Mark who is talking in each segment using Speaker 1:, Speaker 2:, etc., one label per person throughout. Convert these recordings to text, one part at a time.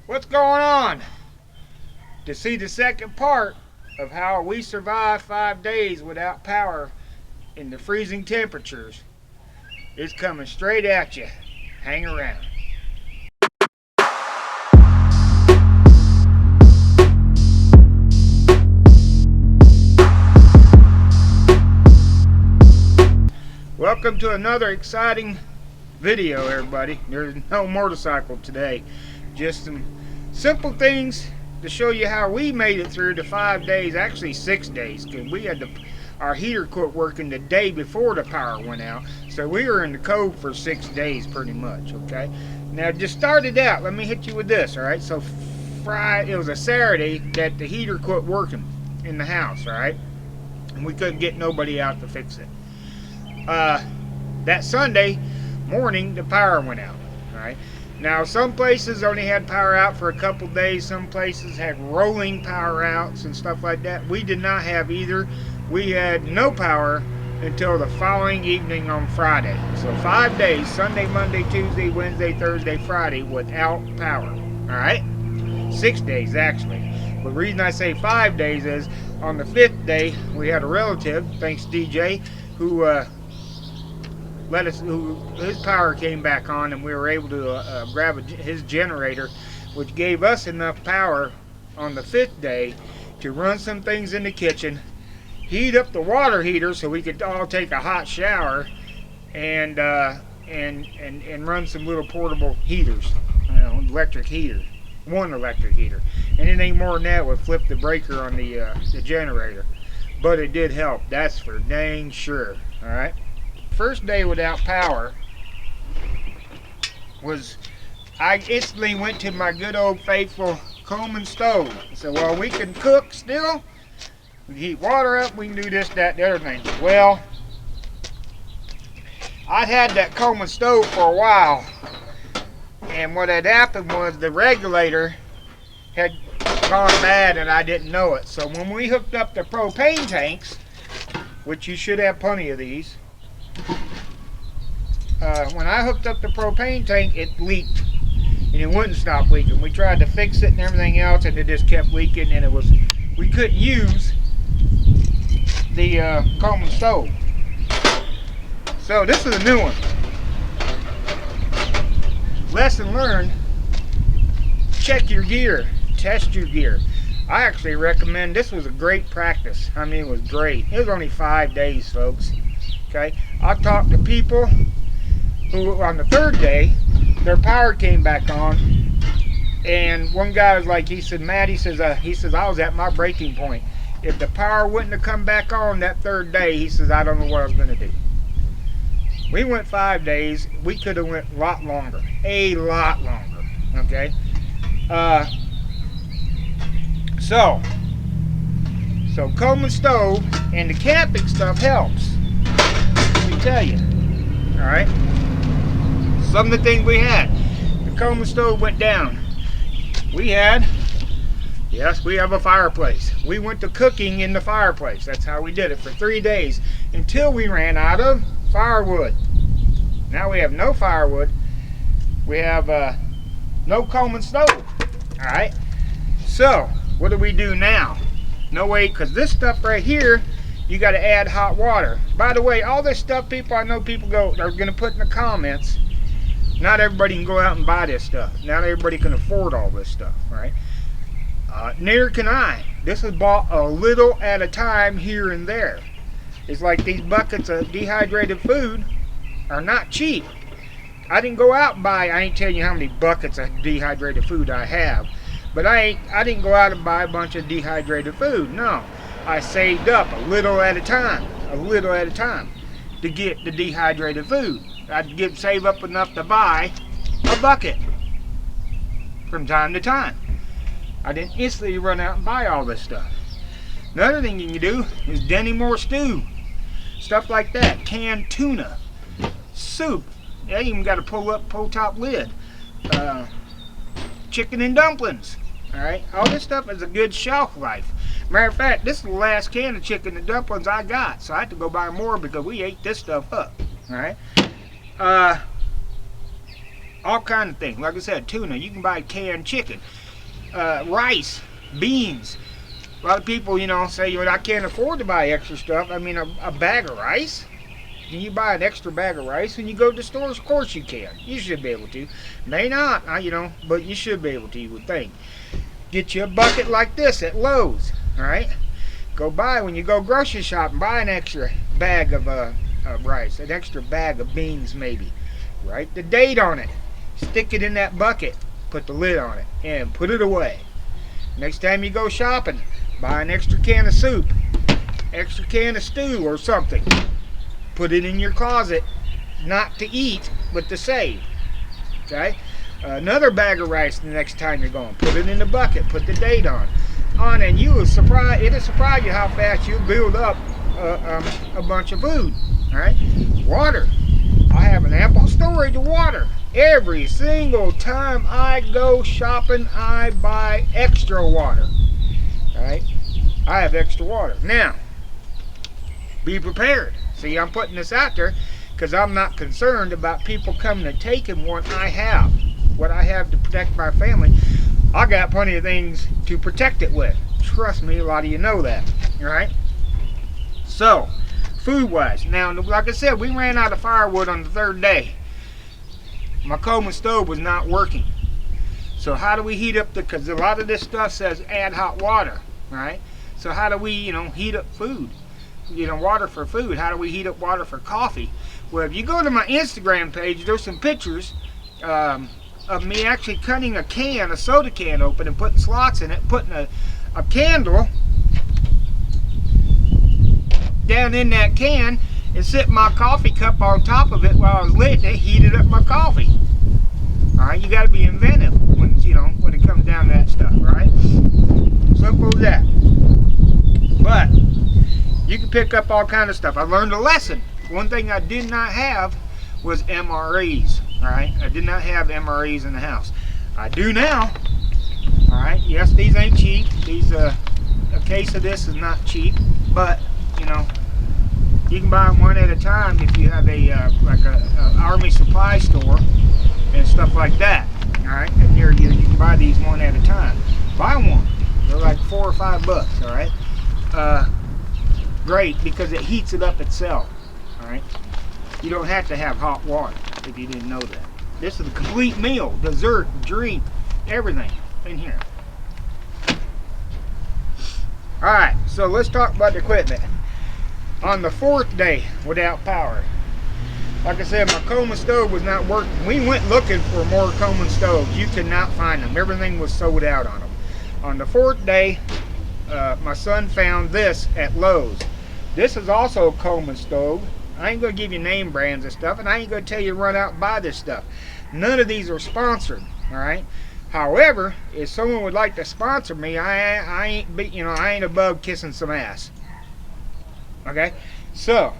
Speaker 1: What's going on? To see the second part of how we survived 5 days without power in the freezing temperatures, it's coming straight at you. Hang around. Welcome to another exciting video, everybody. There's no motorcycle today. Just some simple things to show you how we made it through the 5 days, actually 6 days, because we had our heater quit working the day before the power went out. So we were in the cold for 6 days pretty much, okay? Now just started out, let me hit you with this, alright? So Friday, it was a Saturday that the heater quit working in the house, alright? And we couldn't get nobody out to fix it. That Sunday morning the power went out. Alright, now some places only had power out for a couple days, some places had rolling power outs and stuff like that. We did not have either. We had no power until the following evening on Friday. So 5 days, Sunday, Monday, Tuesday, Wednesday, Thursday, Friday, without power. Alright, 6 days actually. But the reason I say 5 days is on the 5th day we had a relative, thanks DJ, who his power came back on, and we were able to grab his generator, which gave us enough power on the 5th day to run some things in the kitchen, heat up the water heater so we could all take a hot shower, and run some little portable heaters, electric heater, one electric heater. Anything more than that would flip the breaker on the generator. But it did help, that's for dang sure. All right. First day without power was, I instantly went to my good old faithful Coleman stove. I said, well, we can cook still, we can heat water up, we can do this, that, the other thing. Well, I'd had that Coleman stove for a while, and what had happened was the regulator had gone bad and I didn't know it. So when we hooked up the propane tanks, which you should have plenty of these, when I hooked up the propane tank, it leaked and it wouldn't stop leaking. We tried to fix it and everything else, and it just kept leaking, and we couldn't use the Coleman stove. So this is a new one. Lesson learned: check your gear, test your gear. I actually recommend, this was a great practice. I mean, it was great. It was only 5 days, folks. Okay, I talked to people who on the 3rd day their power came back on, and one guy was like, he said, Matt, he says I was at my breaking point. If the power wouldn't have come back on that 3rd day, he says, I don't know what I was going to do. We went 5 days. We could have went a lot longer, okay? So Coleman stove and the camping stuff helps, let me tell you. All right, some of the things we had, the Coleman stove went down. We have a fireplace. We went to cooking in the fireplace. That's how we did it for 3 days until we ran out of firewood. Now we have no firewood. We have no Coleman stove. All right, so what do we do now? No way, because this stuff right here, you got to add hot water. By the way, all this stuff, people, I know people are going to put in the comments, not everybody can go out and buy this stuff. Not everybody can afford all this stuff, right? Neither can I. This is bought a little at a time here and there. It's like these buckets of dehydrated food are not cheap. I didn't go out and buy, I ain't telling you how many buckets of dehydrated food I have, but I didn't go out and buy a bunch of dehydrated food. No, I saved up a little at a time to get the dehydrated food. I'd save up enough to buy a bucket from time to time. I didn't instantly run out and buy all this stuff. Another thing you can do is Denny Moore stew, stuff like that. Canned tuna, soup. They even got a pull top lid. Chicken and dumplings. All right, all this stuff is a good shelf life. Matter of fact, this is the last can of chicken and dumplings I got, so I had to go buy more because we ate this stuff up. All right. all kind of things. Like I said, tuna. You can buy canned chicken, rice, beans. A lot of people, you know, say, I can't afford to buy extra stuff. I mean, a bag of rice. Can you buy an extra bag of rice when you go to the stores? Of course you can. You should be able to. May not, but you should be able to, you would think. Get you a bucket like this at Lowe's, all right? Go buy, when you go grocery shopping, buy an extra bag of rice, an extra bag of beans maybe. Write the date on it. Stick it in that bucket. Put the lid on it and put it away. Next time you go shopping, buy an extra can of soup, extra can of stew or something. Put it in your closet, not to eat, but to save. Okay? Another bag of rice the next time you're going. Put it in the bucket. Put the date on, and you will surprise. It'll surprise you how fast you build up a bunch of food. All right? Water. I have an ample storage of water. Every single time I go shopping, I buy extra water. All right? I have extra water. Now, be prepared. See, I'm putting this out there because I'm not concerned about people coming and taking what I have to protect my family. I got plenty of things to protect it with. Trust me, a lot of you know that. All right? So, food-wise. Now, like I said, we ran out of firewood on the third day. My Coleman stove was not working. So how do we heat up because a lot of this stuff says add hot water, right? So how do we, heat up food? Water for food. How do we heat up water for coffee? Well, if you go to my Instagram page, there's some pictures of me actually cutting a soda can open and putting slots in it, putting a candle down in that can and setting my coffee cup on top of it while I was lit it, heated up my coffee. Alright, you gotta be inventive when it comes down to that stuff, right? Simple as that. But you can pick up all kind of stuff. I learned a lesson. One thing I did not have was MREs. Alright, I did not have MREs in the house. I do now. Alright, yes, these ain't cheap. These a case of this is not cheap, but you can buy them one at a time if you have a army supply store and stuff like that. Alright, and near you can buy these one at a time. Buy one. They're like $4 or $5. Alright. Great, because it heats it up itself. Alright. You don't have to have hot water if you didn't know that. This is a complete meal, dessert, drink, everything in here. Alright, so let's talk about the equipment. On the fourth day without power, like I said, my Coleman stove was not working. We went looking for more Coleman stoves. You could not find them. Everything was sold out on them. On the fourth day, my son found this at Lowe's. This is also a Coleman stove. I ain't going to give you name brands and stuff, and I ain't going to tell you to run out and buy this stuff. None of these are sponsored, all right? However, if someone would like to sponsor me, I ain't above kissing some ass. Okay, so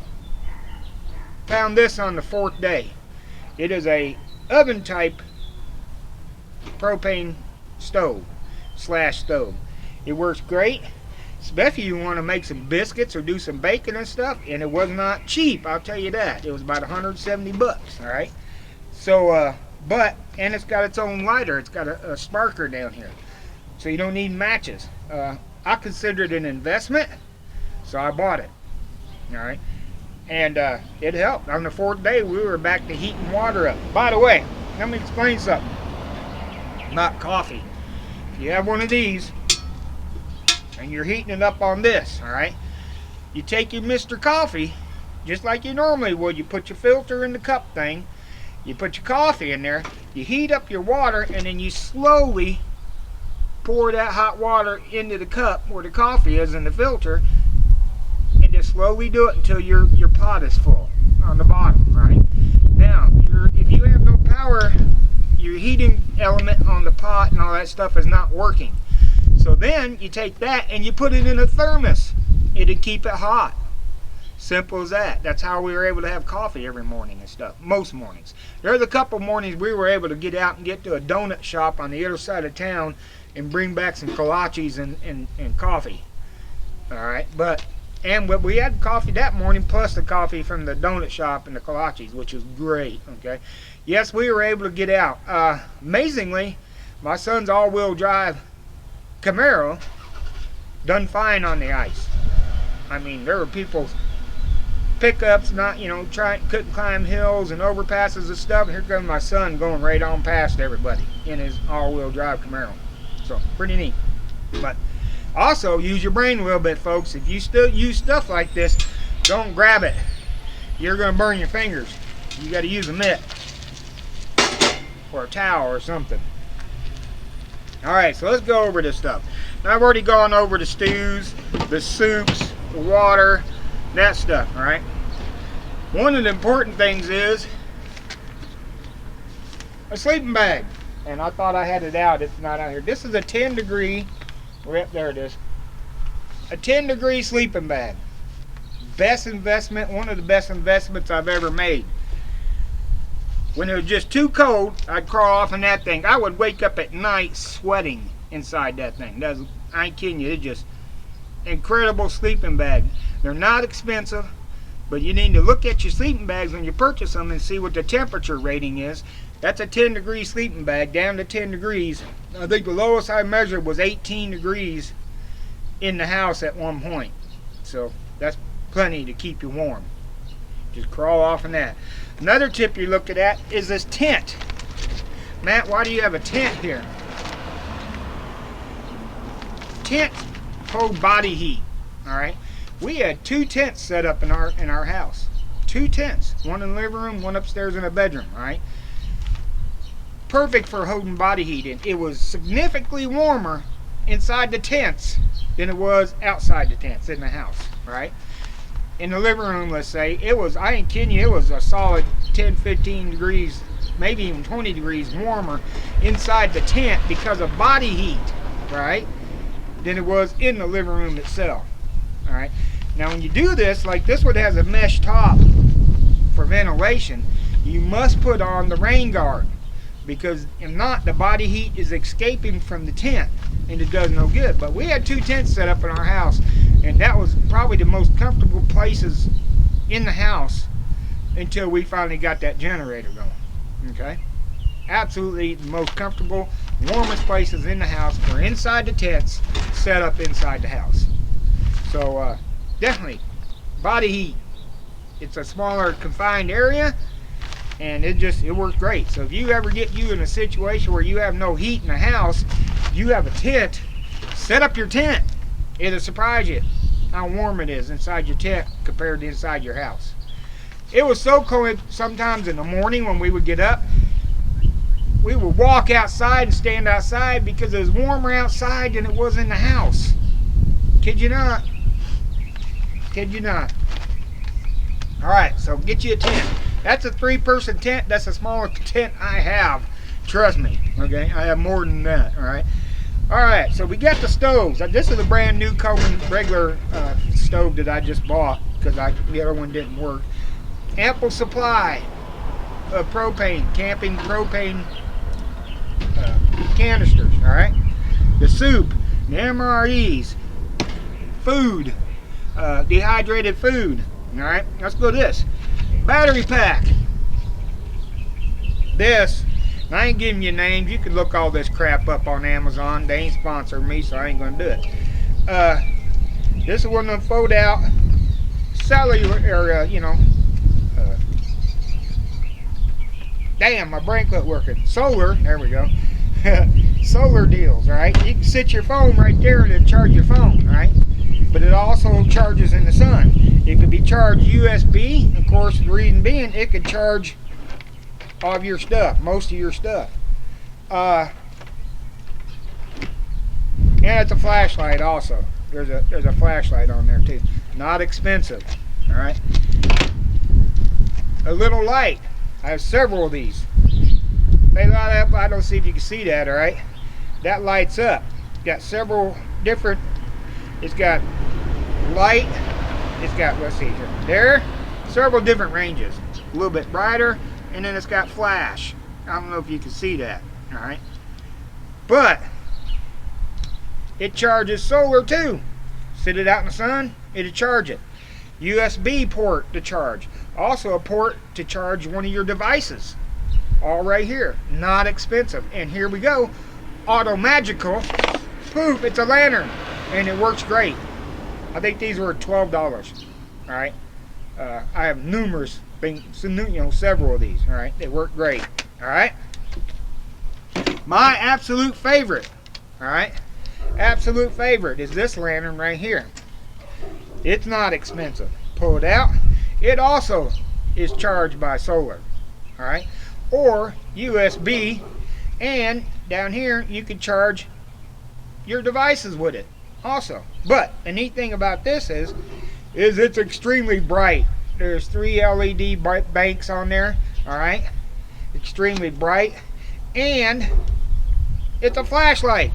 Speaker 1: found this on the fourth day. It is a oven type propane stove /stove. It works great, especially if you want to make some biscuits or do some bacon and stuff. And it was not cheap, I'll tell you that. It was about 170 bucks. All right. So, and it's got its own lighter. It's got a sparker down here, so you don't need matches. I considered it an investment, so I bought it. All right, and it helped. On the fourth day, we were back to heating water up. By the way, let me explain something about coffee. If you have one of these and you're heating it up on this, all right, you take your Mr. Coffee just like you normally would. You put your filter in the cup thing, you put your coffee in there, you heat up your water, and then you slowly pour that hot water into the cup where the coffee is in the filter, and just slowly do it until your pot is full on the bottom. Right now, if you have no power, your heating element on the pot and all that stuff is not working. So then you take that and you put it in a thermos. It'll keep it hot. Simple as that. That's how we were able to have coffee every morning and stuff. Most mornings. There's a couple mornings we were able to get out and get to a donut shop on the other side of town and bring back some kolaches and coffee. Alright, but And we had coffee that morning, plus the coffee from the donut shop and the kolaches, which was great. Okay, yes, we were able to get out. Amazingly, my son's all-wheel drive Camaro done fine on the ice. I mean, there were people's pickups not, couldn't climb hills and overpasses and stuff. Here comes my son going right on past everybody in his all-wheel drive Camaro. So pretty neat. But also use your brain a little bit, folks. If you still use stuff like this, don't grab it. You're gonna burn your fingers. You got to use a mitt or a towel or something. All right, so let's go over this stuff. Now, I've already gone over the stews, the soups, the water, that stuff. All right. One of the important things is a sleeping bag, and I thought I had it out. It's not out here. This is a 10-degree. Yep, there it is. A 10-degree sleeping bag. Best investment, one of the best investments I've ever made. When it was just too cold, I'd crawl off in that thing. I would wake up at night sweating inside that thing. I ain't kidding you. It's just incredible sleeping bag. They're not expensive, but you need to look at your sleeping bags when you purchase them and see what the temperature rating is. That's a 10-degree sleeping bag, down to 10 degrees. I think the lowest I measured was 18 degrees in the house at one point. So that's plenty to keep you warm. Just crawl off in that. Another tip you're looking at is this tent. Matt, why do you have a tent here? Tents hold body heat. All right. We had 2 tents set up in our house. 2 tents. One in the living room, one upstairs in the bedroom. All right. Perfect for holding body heat in. It was significantly warmer inside the tents than it was outside the tents in the house. Right. In the living room, let's say, it was, I ain't kidding you, it was a solid 10, 15 degrees, maybe even 20 degrees warmer inside the tent because of body heat, right, than it was in the living room itself. All right. Now, when you do this, like this one has a mesh top for ventilation, you must put on the rain guard, because if not, the body heat is escaping from the tent and it does no good. But we had 2 tents set up in our house, and that was probably the most comfortable places in the house until we finally got that generator going. Okay, absolutely the most comfortable, warmest places in the house were inside the tents set up inside the house. So definitely body heat. It's a smaller confined area, and it works great. So if you ever get in a situation where you have no heat in the house, you have a tent, set up your tent. It'll surprise you how warm it is inside your tent compared to inside your house. It was so cold sometimes in the morning when we would get up, we would walk outside and stand outside because it was warmer outside than it was in the house. Kid you not. Kid you not. Alright, so get you a tent. That's a 3-person tent. That's the smallest tent I have. Trust me. Okay, I have more than that. Alright. Alright, so we got the stoves. This is a brand new Coleman regular stove that I just bought because the other one didn't work. Ample supply of propane, camping propane canisters. Alright. The soup, the MREs, food, dehydrated food. Alright, let's go to this. Battery pack. This, I ain't giving you names. You can look all this crap up on Amazon. They ain't sponsoring me, so I ain't gonna do it. This is one of them fold out cellular area, damn, my brain quit working. Solar, there we go. Solar deals, alright? You can sit your phone right there and it'll charge your phone, right? But it also charges in the sun. It could be charged USB. Of course, the reason being, it could charge all of your stuff, most of your stuff. And it's a flashlight also. There's a flashlight on there too. Not expensive. All right. A little light. I have several of these. They light up. I don't see if you can see that. All right. That lights up. Got several different. It's got light. It's got, let's see here. There, several different ranges. A little bit brighter, and then it's got flash. I don't know if you can see that. All right. But it charges solar too. Sit it out in the sun, it'll charge it. USB port to charge. Also a port to charge one of your devices. All right here. Not expensive. And here we go. Auto magical. Poof, it's a lantern. And it works great. I think these were $12. Alright. I have numerous things, several of these. Alright. They work great. Alright. My absolute favorite. Alright. Absolute favorite is this lantern right here. It's not expensive. Pull it out. It also is charged by solar. Alright. Or USB. And down here you can charge your devices with it also. But the neat thing about this is it's extremely bright. There's 3 LED banks on there. Alright. Extremely bright. And it's a flashlight.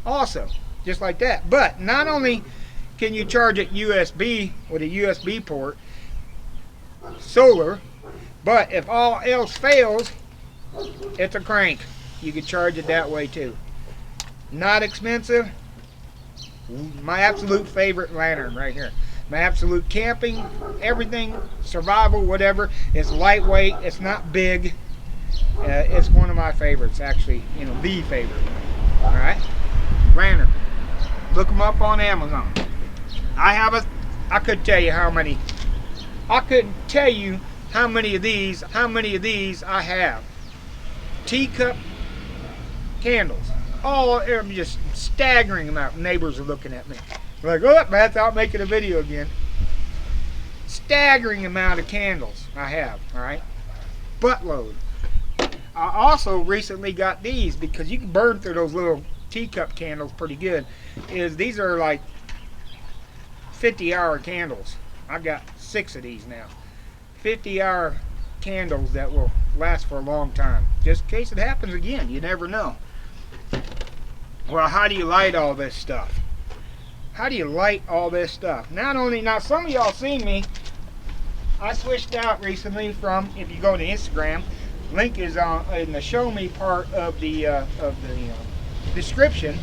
Speaker 1: Also, just like that. But not only can you charge it USB with a USB port, solar, but if all else fails, it's a crank. You can charge it that way too. Not expensive. My absolute favorite lantern right here. My absolute camping, everything, survival, whatever. It's lightweight. It's not big. It's one of my favorites, actually. The favorite. All right. Lantern. Look them up on Amazon. I couldn't tell you how many. I couldn't tell you how many of these I have. Teacup candles. Oh, I'm just staggering amount. Neighbors are looking at me. They're like, oh, Matt's out making a video again. Staggering amount of candles I have. All right. Buttload. I also recently got these because you can burn through those little teacup candles pretty good. These are like 50-hour candles. I've got 6 of these now. 50-hour candles that will last for a long time. Just in case it happens again. You never know. Well, how do you light all this stuff? How do you light all this stuff? Now some of y'all seen me. I switched out recently from, if you go to Instagram, link is in the show me part of the description,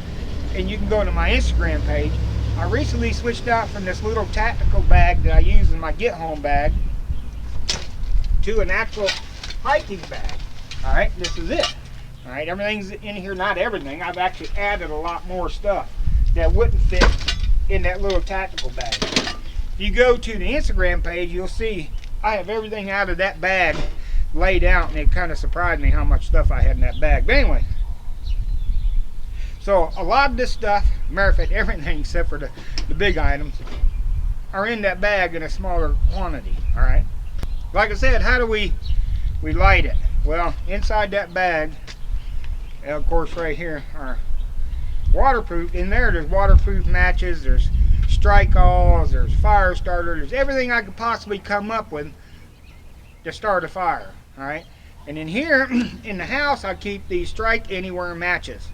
Speaker 1: and you can go to my Instagram page. I recently switched out from this little tactical bag that I use in my get home bag to an actual hiking bag. Alright, this is it. Alright, everything's in here, not everything. I've actually added a lot more stuff that wouldn't fit in that little tactical bag. If you go to the Instagram page, you'll see I have everything out of that bag laid out, and it kind of surprised me how much stuff I had in that bag. But anyway, so a lot of this stuff, matter of fact, everything except for the big items, are in that bag in a smaller quantity. All right. Like I said, how do we light it? Well, inside that bag, of course, right here are waterproof. In there's waterproof matches. There's strike-alls. There's fire starter. There's everything I could possibly come up with to start a fire. All right. And in here, in the house, I keep these strike anywhere matches.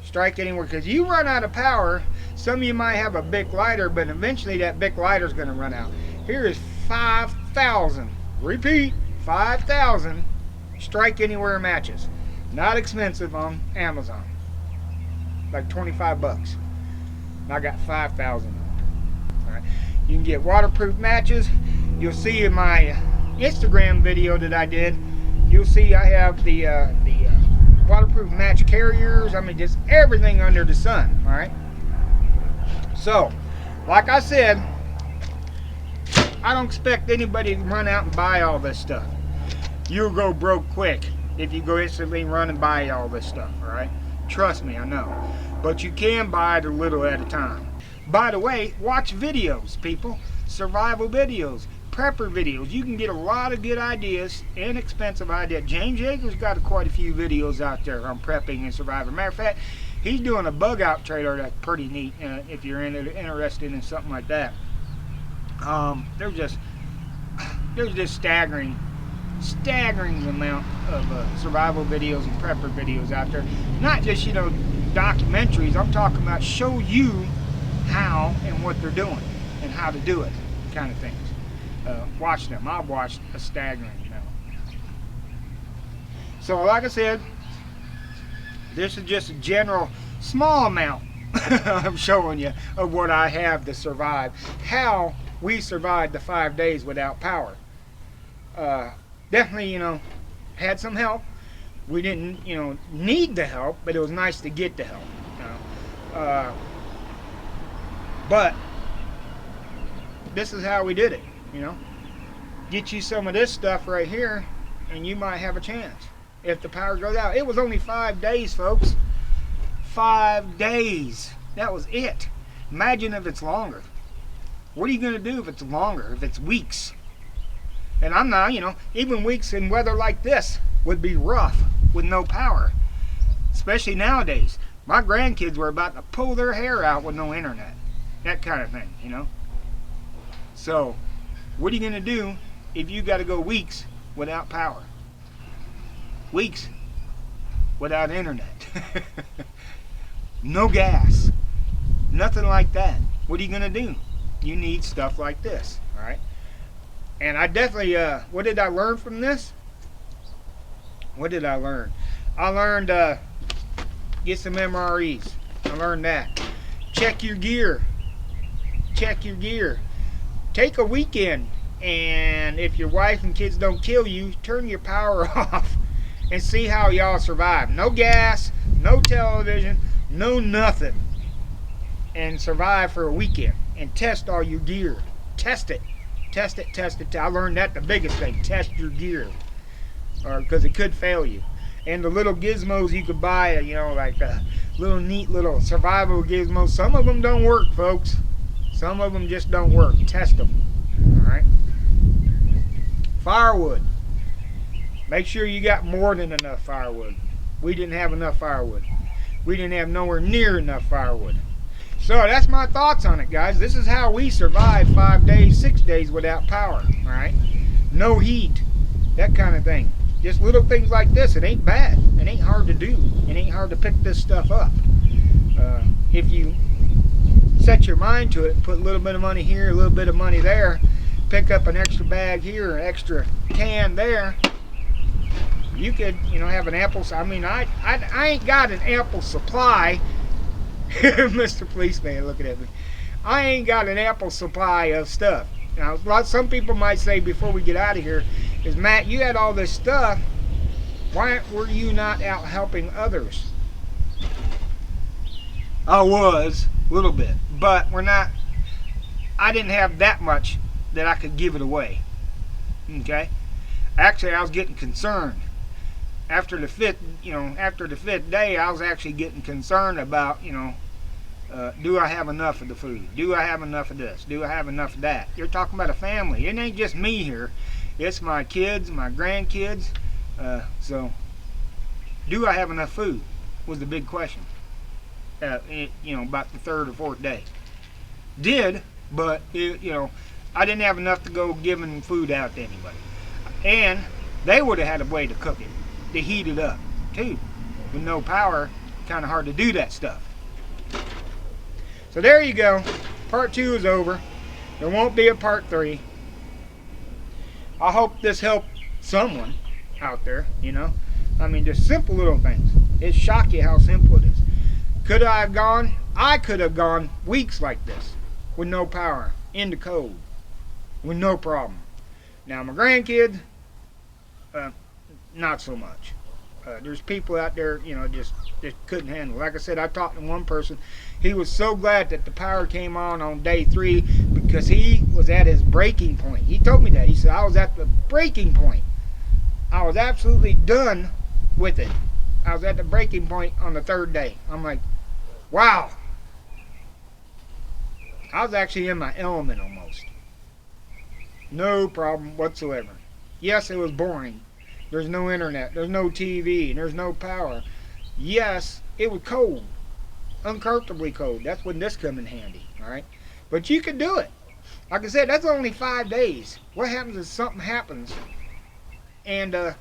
Speaker 1: Strike anywhere, because you run out of power. Some of you might have a Bic lighter, but eventually that Bic lighter is going to run out. Here is 5,000. Repeat, 5,000 strike anywhere matches. Not expensive on Amazon. Like 25 bucks. I got 5,000. All right. You can get waterproof matches. You'll see in my Instagram video that I did, you'll see I have the waterproof match carriers. I mean, just everything under the sun. All right. So, like I said, I don't expect anybody to run out and buy all this stuff. You'll go broke quick if you go instantly run and buy all this stuff. All right. Trust me, I know. But you can buy it a little at a time. By the way, watch videos, people. Survival videos, prepper videos. You can get a lot of good ideas, inexpensive ideas. James Yeager's got quite a few videos out there on prepping and surviving. Matter of fact, he's doing a bug out trailer that's pretty neat if you're interested in something like that. There's just staggering amount of survival videos and prepper videos out there. Not just, documentaries. I'm talking about show you how and what they're doing and how to do it, kind of things. Watch them. I've watched a staggering amount. So like I said, this is just a general small amount I'm showing you of what I have to survive. How we survived the 5 days without power. Definitely, had some help. We didn't, need the help, but it was nice to get the help. But this is how we did it, Get you some of this stuff right here, and you might have a chance if the power goes out. It was only 5 days, folks. 5 days. That was it. Imagine if it's longer. What are you going to do if it's longer, if it's weeks? And I'm not, even weeks in weather like this would be rough with no power. Especially nowadays. My grandkids were about to pull their hair out with no internet. That kind of thing, So, what are you going to do if you got to go weeks without power? Weeks without internet. No gas. Nothing like that. What are you going to do? You need stuff like this, alright? And I definitely, what did I learn from this? What did I learn? I learned, get some MREs. I learned that. Check your gear. Check your gear. Take a weekend, and if your wife and kids don't kill you, turn your power off and see how y'all survive. No gas, no television, no nothing. And survive for a weekend and test all your gear. Test it. Test it, test it. I learned that the biggest thing. Test your gear. Because it could fail you. And the little gizmos you could buy, like little neat little survival gizmos. Some of them don't work, folks. Some of them just don't work. Test them. Alright? Firewood. Make sure you got more than enough firewood. We didn't have enough firewood. We didn't have nowhere near enough firewood. So that's my thoughts on it, guys. This is how we survived 5 days, 6 days without power. Alright? No heat. That kind of thing. Just little things like this. It ain't bad. It ain't hard to do. It ain't hard to pick this stuff up. If you set your mind to it, put a little bit of money here, a little bit of money there, pick up an extra bag here, an extra can there, you could, have an ample. I mean, I ain't got an ample supply. Mr. Policeman looking at me. I ain't got an ample supply of stuff. Now, some people might say before we get out of here, is Matt, you had all this stuff. Why were you not out helping others? I was, a little bit. But I didn't have that much that I could give it away. Okay? Actually, I was getting concerned. After the fifth day, I was actually getting concerned about, do I have enough of the food? Do I have enough of this? Do I have enough of that? You're talking about a family. It ain't just me here. It's my kids, my grandkids. So, do I have enough food? Was the big question. About the third or fourth day. Did, but I didn't have enough to go giving food out to anybody. And they would have had a way to cook it, to heat it up, too. With no power, kind of hard to do that stuff. So there you go. Part 2 is over. There won't be a part 3. I hope this helped someone out there, I mean, just simple little things. It shocked you how simple it is. Could I have gone? I could have gone weeks like this with no power, in the cold, with no problem. Now, my grandkids, not so much. There's people out there, just couldn't handle it. Like I said, I talked to one person. He was so glad that the power came on day 3 because he was at his breaking point. He told me that. He said, I was at the breaking point. I was absolutely done with it. I was at the breaking point on the 3rd day. I'm like, wow. I was actually in my element almost. No problem whatsoever. Yes, it was boring. There's no internet, there's no TV, and there's no power. Yes, it was cold. Uncomfortably cold. That's when this come in handy, alright? But you could do it. Like I said, that's only 5 days. What happens if something happens and,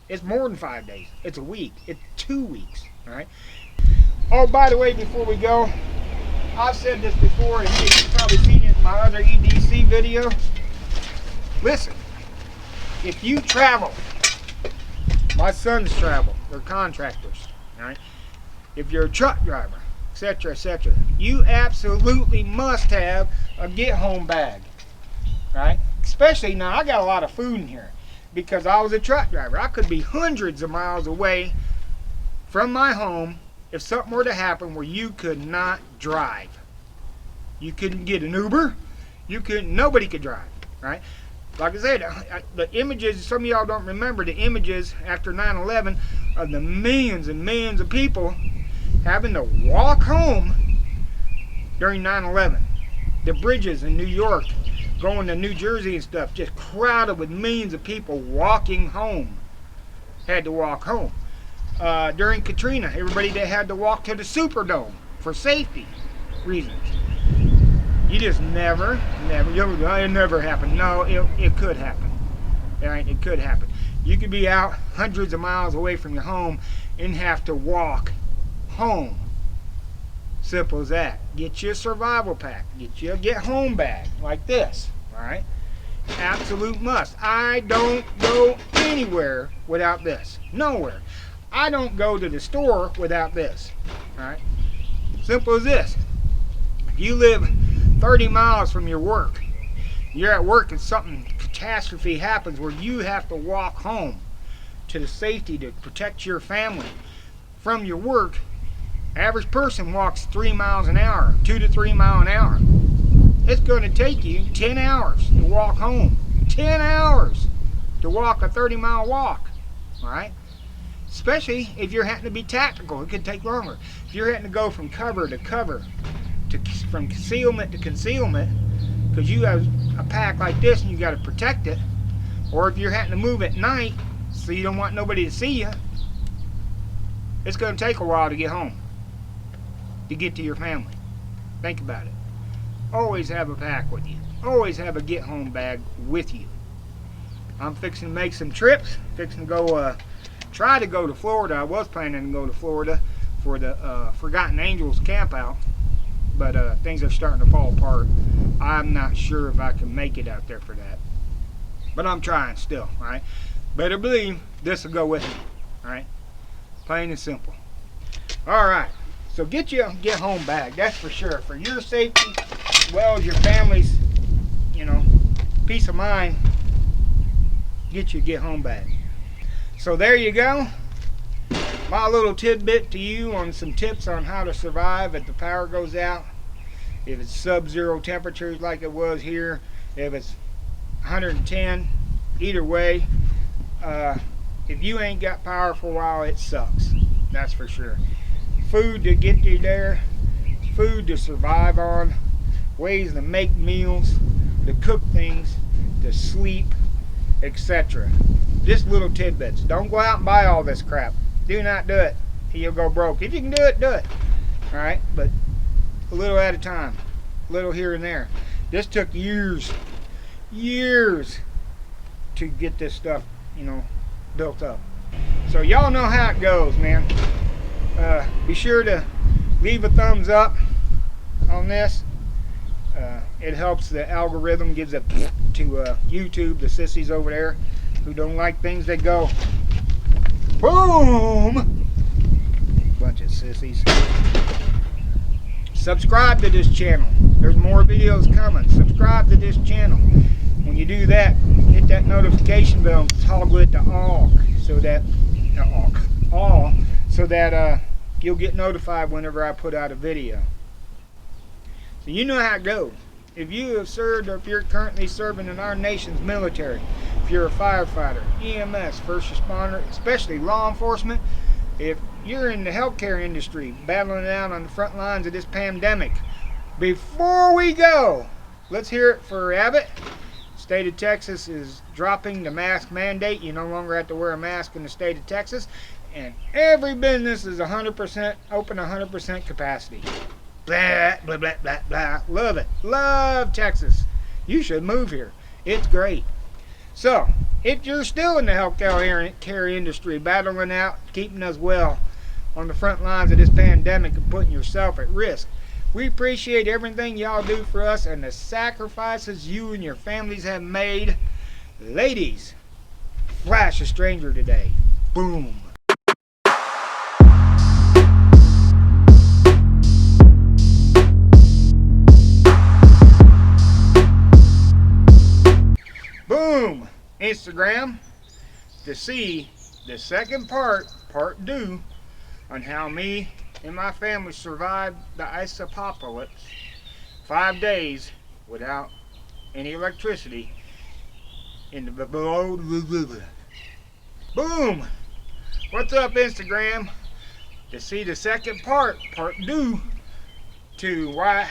Speaker 1: it's more than 5 days. It's a week. It's 2 weeks, alright? Oh, by the way, before we go, I've said this before, and you've probably seen it in my other EDC video. Listen. If you travel, my sons travel, they're contractors, alright? if you're a truck driver, etc., etc., you absolutely must have a get home bag, right? Especially now, I got a lot of food in here because I was a truck driver. I could be hundreds of miles away from my home if something were to happen where you could not drive. You couldn't get an Uber. You couldn't. Nobody could drive, right? Like I said, the images, some of y'all don't remember the images after 9/11 of the millions and millions of people having to walk home during 9/11. The bridges in New York, going to New Jersey and stuff, just crowded with millions of people walking home. Had to walk home. During Katrina, everybody that had to walk to the Superdome for safety reasons. You just never, it never happened. No, it could happen. Right? It could happen. You could be out hundreds of miles away from your home and have to walk home. Simple as that. Get you a survival pack. Get you a get home bag like this. Alright? Absolute must. I don't go anywhere without this. Nowhere. I don't go to the store without this. Alright? Simple as this. If you live 30 miles from your work, you're at work and something catastrophe happens where you have to walk home to the safety to protect your family from your work. Average person walks 3 miles an hour, 2 to 3 miles an hour. It's going to take you 10 hours to walk home. 10 hours to walk a 30-mile walk. All right? Especially if you're having to be tactical, it could take longer. If you're having to go from cover to cover, from concealment to concealment, because you have a pack like this and you got to protect it, or if you're having to move at night so you don't want nobody to see you, it's going to take a while to get home, to get to your family. Think about it. Always have a pack with you. Always have a get home bag with you. I'm fixing to make some trips. Fixing to go, try to go to Florida. I was planning to go to Florida for the Forgotten Angels camp out, but things are starting to fall apart. I'm not sure if I can make it out there for that, but I'm trying still. All right, better believe this will go with me. All right, plain and simple. All right, so get you a get home bag, that's for sure, for your safety as well as your family's, you know, peace of mind. Get you a get home bag. So there you go, my little tidbit to you on some tips on how to survive if the power goes out, if it's sub-zero temperatures like it was here, if it's 110, either way, if you ain't got power for a while, it sucks, that's for sure. Food to get you there, food to survive on, ways to make meals, to cook things, to sleep, etc. Just little tidbits. Don't go out and buy all this crap. Do not do it. You'll go broke. If you can do it, do it. Alright? But a little at a time. A little here and there. This took years to get this stuff, you know, built up. So y'all know how it goes, man. Be sure to leave a thumbs up on this. It helps the algorithm, gives it to YouTube, the sissies over there who don't like things that go boom. Bunch of sissies. Subscribe to this channel. There's more videos coming. Subscribe to this channel. When you do that, hit that notification bell and toggle it to all, so that you'll get notified whenever I put out a video. So you know how it goes. If you have served, or if you're currently serving in our nation's military, if you're a firefighter, EMS, first responder, especially law enforcement, if you're in the healthcare industry battling it out on the front lines of this pandemic, before we go, let's hear it for Abbott. State of Texas is dropping the mask mandate. You no longer have to wear a mask in the state of Texas, and every business is 100% open, 100% capacity. Blah, blah, blah, blah, blah. Love it. Love Texas. You should move here. It's great. So, if you're still in the healthcare industry, battling out, keeping us well on the front lines of this pandemic and putting yourself at risk, we appreciate everything y'all do for us and the sacrifices you and your families have made. Ladies, flash a stranger today. Boom. Instagram to see the second part two, on how me and my family survived the ice apocalypse 5 days without any electricity in the below. Boom! What's up, Instagram? To see the second part two, to why